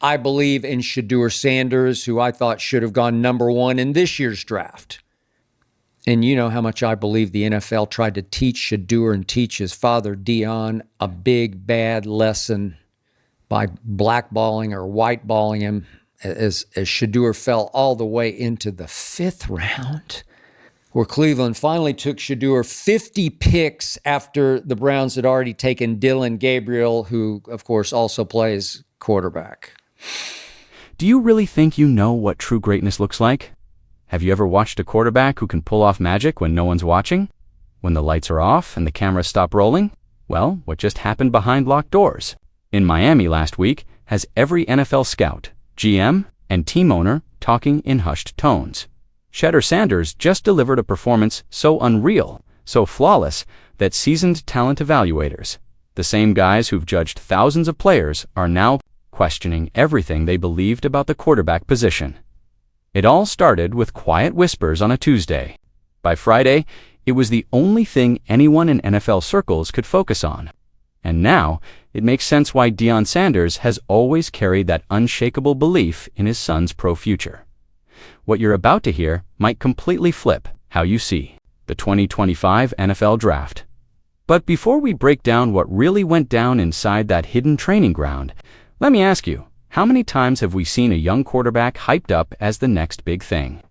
I believe in Shedeur Sanders, who I thought should have gone number 1 in this year's draft. And you know how much I believe the NFL tried to teach Shedeur and teach his father, Deion, a big, bad lesson by blackballing or whiteballing him as Shedeur fell all the way into the 5th round, where Cleveland finally took Shedeur 50 picks after the Browns had already taken Dillon Gabriel, who, of course, also plays quarterback. Do you really think you know what true greatness looks like? Have you ever watched a quarterback who can pull off magic when no one's watching? When the lights are off and the cameras stop rolling? Well, what just happened behind locked doors? In Miami last week has every NFL scout, GM, and team owner talking in hushed tones. Shedeur Sanders just delivered a performance so unreal, so flawless, that seasoned talent evaluators, the same guys who've judged thousands of players, are now questioning everything they believed about the quarterback position. It all started with quiet whispers on a Tuesday. By Friday, it was the only thing anyone in NFL circles could focus on. And now, it makes sense why Deion Sanders has always carried that unshakable belief in his son's pro future. What you're about to hear might completely flip how you see the 2025 NFL Draft. But before we break down what really went down inside that hidden training ground, let me ask you, how many times have we seen a young quarterback hyped up as the next big thing,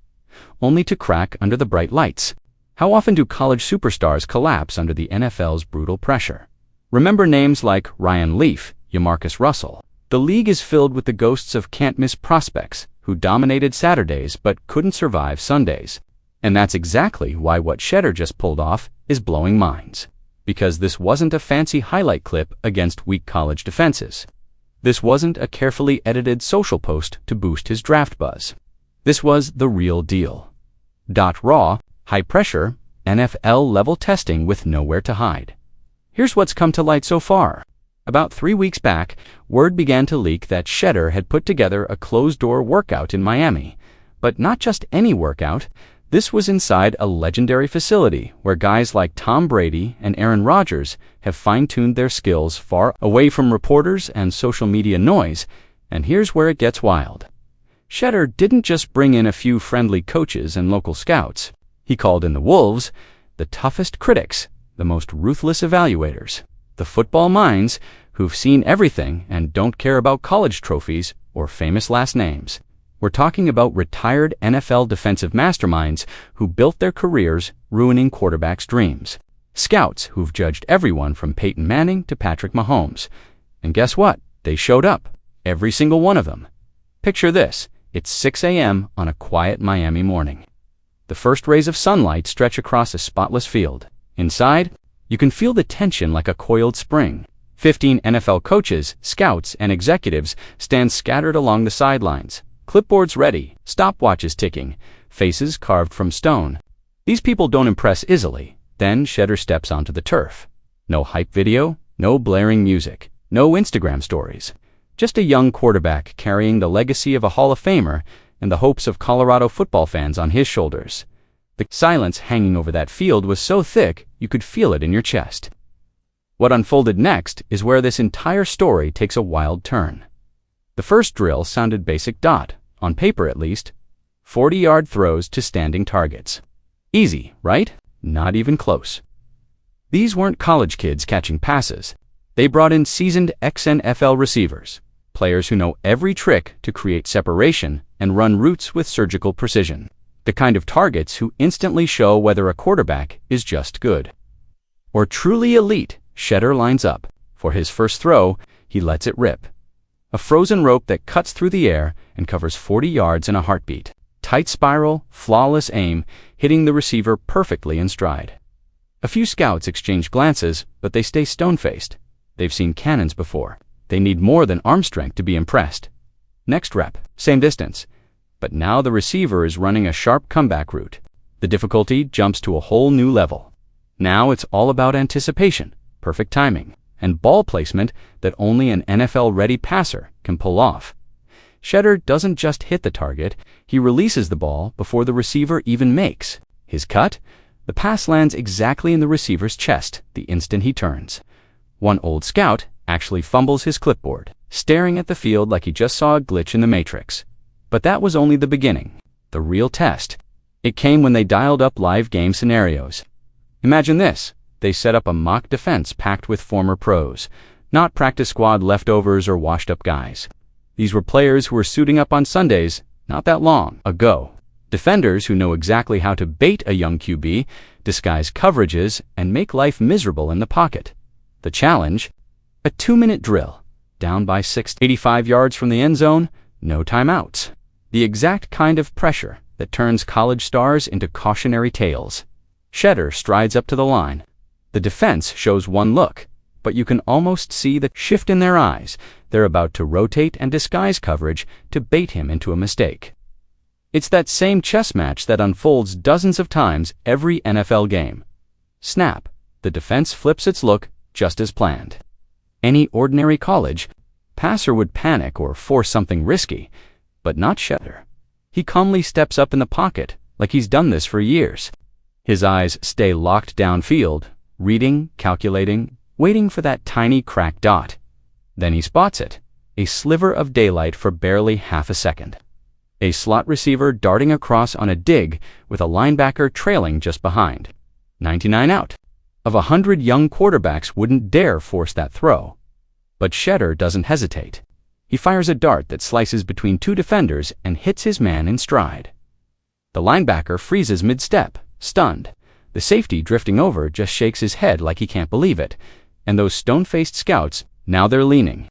only to crack under the bright lights? How often do college superstars collapse under the NFL's brutal pressure? Remember names like Ryan Leaf, Jamarcus Russell. The league is filled with the ghosts of can't-miss prospects who dominated Saturdays but couldn't survive Sundays. And that's exactly why what Shedeur just pulled off is blowing minds. Because this wasn't a fancy highlight clip against weak college defenses. This wasn't a carefully edited social post to boost his draft buzz. This was the real deal. Raw, high-pressure, NFL-level testing with nowhere to hide. Here's what's come to light so far. About 3 weeks back, word began to leak that Shedeur had put together a closed-door workout in Miami. But not just any workout. This was inside a legendary facility where guys like Tom Brady and Aaron Rodgers have fine-tuned their skills far away from reporters and social media noise. And here's where it gets wild. Shedeur didn't just bring in a few friendly coaches and local scouts. He called in the Wolves, the toughest critics, the most ruthless evaluators, the football minds who've seen everything and don't care about college trophies or famous last names. We're talking about retired NFL defensive masterminds who built their careers ruining quarterbacks' dreams. Scouts who've judged everyone from Peyton Manning to Patrick Mahomes. And guess what? They showed up. Every single one of them. Picture this. It's 6 a.m. on a quiet Miami morning. The first rays of sunlight stretch across a spotless field. Inside, you can feel the tension like a coiled spring. 15 NFL coaches, scouts, and executives stand scattered along the sidelines. Clipboards ready, stopwatches ticking, faces carved from stone. These people don't impress easily. Then Shedeur steps onto the turf. No hype video, no blaring music, no Instagram stories. Just a young quarterback carrying the legacy of a Hall of Famer and the hopes of Colorado football fans on his shoulders. The silence hanging over that field was so thick you could feel it in your chest. What unfolded next is where this entire story takes a wild turn. The first drill sounded basic. On paper at least, 40-yard throws to standing targets. Easy, right? Not even close. These weren't college kids catching passes. They brought in seasoned ex-NFL receivers, players who know every trick to create separation and run routes with surgical precision. The kind of targets who instantly show whether a quarterback is just good or truly elite. Shedeur lines up. For his first throw, he lets it rip. A frozen rope that cuts through the air and covers 40 yards in a heartbeat. Tight spiral, flawless aim, hitting the receiver perfectly in stride. A few scouts exchange glances, but they stay stone-faced. They've seen cannons before. They need more than arm strength to be impressed. Next rep, same distance. But now the receiver is running a sharp comeback route. The difficulty jumps to a whole new level. Now it's all about anticipation, perfect timing, and ball placement that only an NFL-ready passer can pull off. Shedeur doesn't just hit the target, he releases the ball before the receiver even makes his cut. The pass lands exactly in the receiver's chest the instant he turns. One old scout actually fumbles his clipboard. staring at the field like he just saw a glitch in the Matrix. But that was only the beginning. The real test. It came when they dialed up live game scenarios. Imagine this. They set up a mock defense packed with former pros, not practice squad leftovers or washed-up guys. These were players who were suiting up on Sundays not that long ago. Defenders who know exactly how to bait a young QB, disguise coverages, and make life miserable in the pocket. The challenge? A 2-minute drill. Down by 85 yards from the end zone, no timeouts. The exact kind of pressure that turns college stars into cautionary tales. Shedeur strides up to the line. The defense shows one look, but you can almost see the shift in their eyes. They're about to rotate and disguise coverage to bait him into a mistake. It's that same chess match that unfolds dozens of times every NFL game. Snap. The defense flips its look just as planned. Any ordinary college passer would panic or force something risky, but not Shedeur. He calmly steps up in the pocket like he's done this for years. His eyes stay locked downfield, reading, calculating, waiting for that tiny cracked dot. Then he spots it, a sliver of daylight for barely half a second. A slot receiver darting across on a dig with a linebacker trailing just behind. 99 out. Of 100 young quarterbacks wouldn't dare force that throw. But Shedeur doesn't hesitate. He fires a dart that slices between two defenders and hits his man in stride. The linebacker freezes mid-step, stunned. The safety drifting over just shakes his head like he can't believe it. And those stone-faced scouts, now they're leaning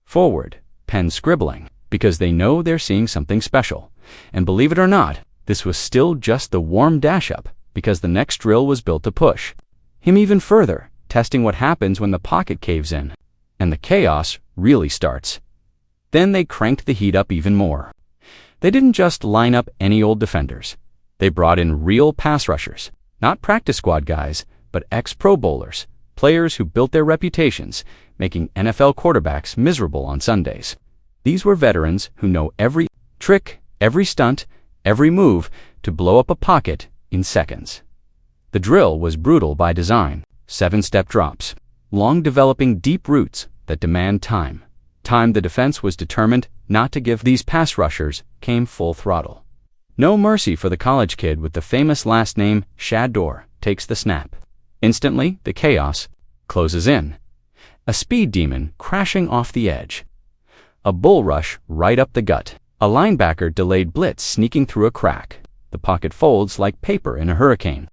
forward, pen scribbling, because they know they're seeing something special. And believe it or not, this was still just the warm dash-up, because the next drill was built to push him even further, testing what happens when the pocket caves in. And the chaos really starts. Then they cranked the heat up even more. They didn't just line up any old defenders. They brought in real pass rushers, not practice squad guys, but ex-Pro Bowlers, players who built their reputations, making NFL quarterbacks miserable on Sundays. These were veterans who know every trick, every stunt, every move to blow up a pocket in seconds. The drill was brutal by design. 7-step drops, long developing deep routes that demand time. Time the defense was determined not to give these pass rushers came full throttle. No mercy for the college kid with the famous last name Shedeur takes the snap. Instantly, the chaos closes in. A speed demon crashing off the edge. A bull rush right up the gut. A linebacker delayed blitz sneaking through a crack. The pocket folds like paper in a hurricane.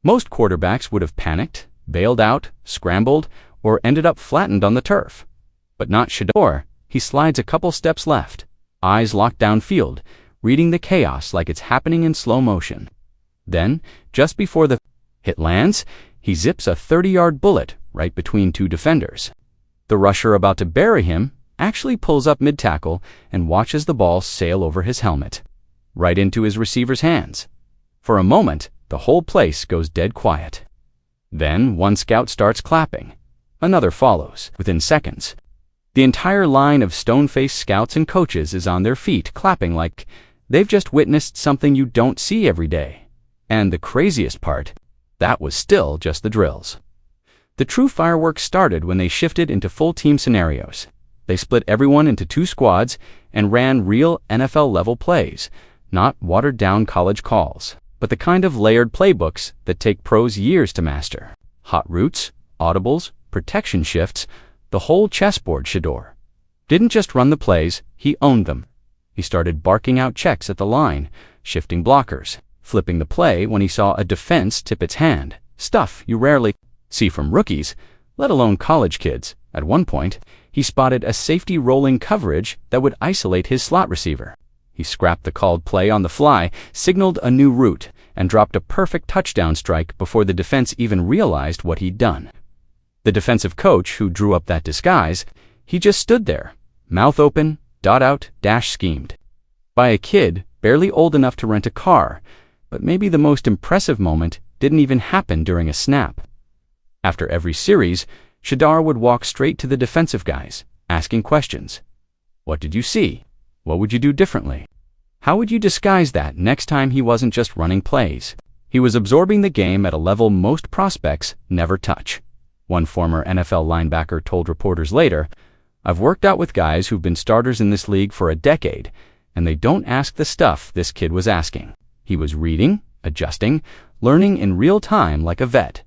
Most quarterbacks would have panicked, bailed out, scrambled, or ended up flattened on the turf. But not Shedeur. He slides a couple steps left, eyes locked downfield, reading the chaos like it's happening in slow motion. Then, just before the hit lands, he zips a 30-yard bullet right between two defenders. The rusher about to bury him actually pulls up mid-tackle and watches the ball sail over his helmet, right into his receiver's hands. For a moment, the whole place goes dead quiet. Then one scout starts clapping. Another follows within seconds. The entire line of stone-faced scouts and coaches is on their feet clapping like they've just witnessed something you don't see every day. And the craziest part, that was still just the drills. The true fireworks started when they shifted into full team scenarios. They split everyone into 2 squads and ran real NFL-level plays, not watered-down college calls, but the kind of layered playbooks that take pros years to master. Hot routes, audibles, protection shifts, the whole chessboard. Shedeur didn't just run the plays, he owned them. He started barking out checks at the line, shifting blockers, flipping the play when he saw a defense tip its hand, stuff you rarely see from rookies, let alone college kids. At one point, he spotted a safety rolling coverage that would isolate his slot receiver. He scrapped the called play on the fly, signaled a new route, and dropped a perfect touchdown strike before the defense even realized what he'd done. The defensive coach who drew up that disguise, he just stood there, mouth open, dot out, dash schemed. By a kid barely old enough to rent a car, but maybe the most impressive moment didn't even happen during a snap. After every series, Shedeur would walk straight to the defensive guys, asking questions. What did you see? What would you do differently? How would you disguise that next time? He wasn't just running plays. He was absorbing the game at a level most prospects never touch. One former NFL linebacker told reporters later, I've worked out with guys who've been starters in this league for a decade, and they don't ask the stuff this kid was asking. He was reading, adjusting, learning in real time like a vet.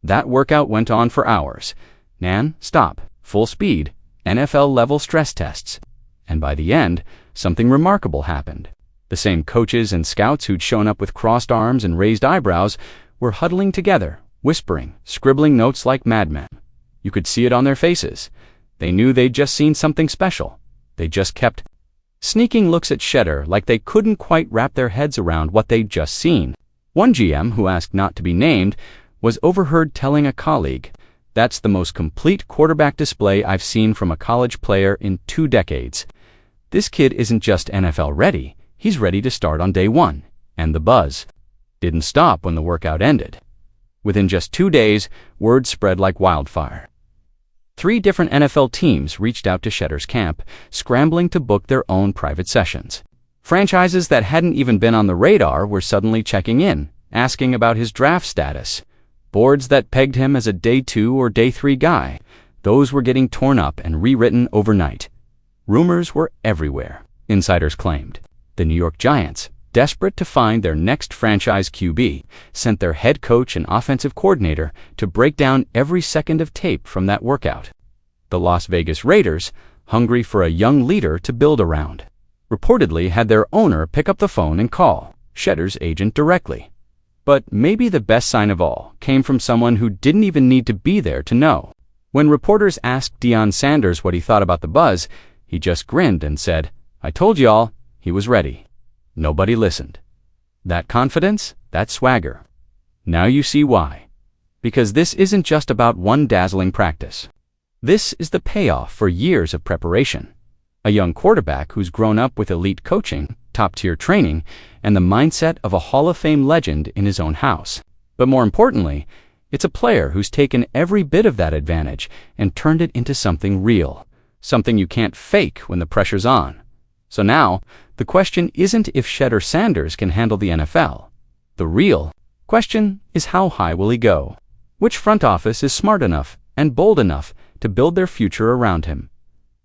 That workout went on for hours. Nan, stop, full speed, NFL-level stress tests. And by the end, something remarkable happened. The same coaches and scouts who'd shown up with crossed arms and raised eyebrows were huddling together, whispering, scribbling notes like madmen. You could see it on their faces. They knew they'd just seen something special. They just kept sneaking looks at Shedeur like they couldn't quite wrap their heads around what they'd just seen. One GM, who asked not to be named, was overheard telling a colleague, "That's the most complete quarterback display I've seen from a college player in 2 decades. This kid isn't just NFL ready, he's ready to start on day 1. And the buzz didn't stop when the workout ended. Within just 2 days, word spread like wildfire. 3 different NFL teams reached out to Shedeur's camp, scrambling to book their own private sessions. Franchises that hadn't even been on the radar were suddenly checking in, asking about his draft status. Boards that pegged him as a day 2 or day 3 guy, those were getting torn up and rewritten overnight. Rumors were everywhere, insiders claimed. The New York Giants, desperate to find their next franchise QB, sent their head coach and offensive coordinator to break down every second of tape from that workout. The Las Vegas Raiders, hungry for a young leader to build around, reportedly had their owner pick up the phone and call Shedeur's agent directly. But maybe the best sign of all came from someone who didn't even need to be there to know. When reporters asked Deion Sanders what he thought about the buzz, he just grinned and said, "I told y'all, he was ready." Nobody listened. That confidence, that swagger. Now you see why. Because this isn't just about one dazzling practice. This is the payoff for years of preparation. A young quarterback who's grown up with elite coaching, top-tier training, and the mindset of a Hall of Fame legend in his own house. But more importantly, it's a player who's taken every bit of that advantage and turned it into something real, something you can't fake when the pressure's on. So now, the question isn't if Shedeur Sanders can handle the NFL. The real question is, how high will he go? Which front office is smart enough and bold enough to build their future around him?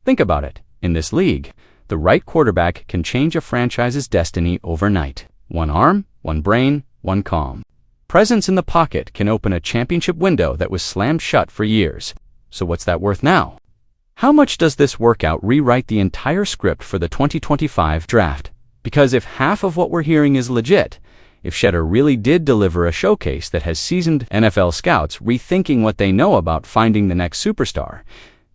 Think about it. In this league, the right quarterback can change a franchise's destiny overnight. One arm, one brain, one calm. Presence in the pocket can open a championship window that was slammed shut for years. So what's that worth now? How much does this workout rewrite the entire script for the 2025 draft? Because if half of what we're hearing is legit, if Shedeur really did deliver a showcase that has seasoned NFL scouts rethinking what they know about finding the next superstar,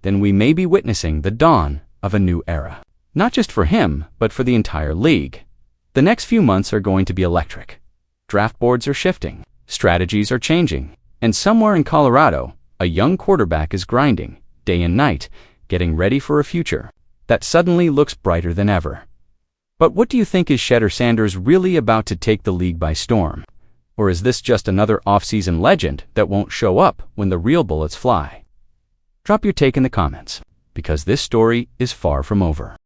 then we may be witnessing the dawn of a new era. Not just for him, but for the entire league. The next few months are going to be electric. Draft boards are shifting, strategies are changing, and somewhere in Colorado, a young quarterback is grinding, day and night, getting ready for a future that suddenly looks brighter than ever. But what do you think? Is Shedeur Sanders really about to take the league by storm? Or is this just another off-season legend that won't show up when the real bullets fly? Drop your take in the comments, because this story is far from over.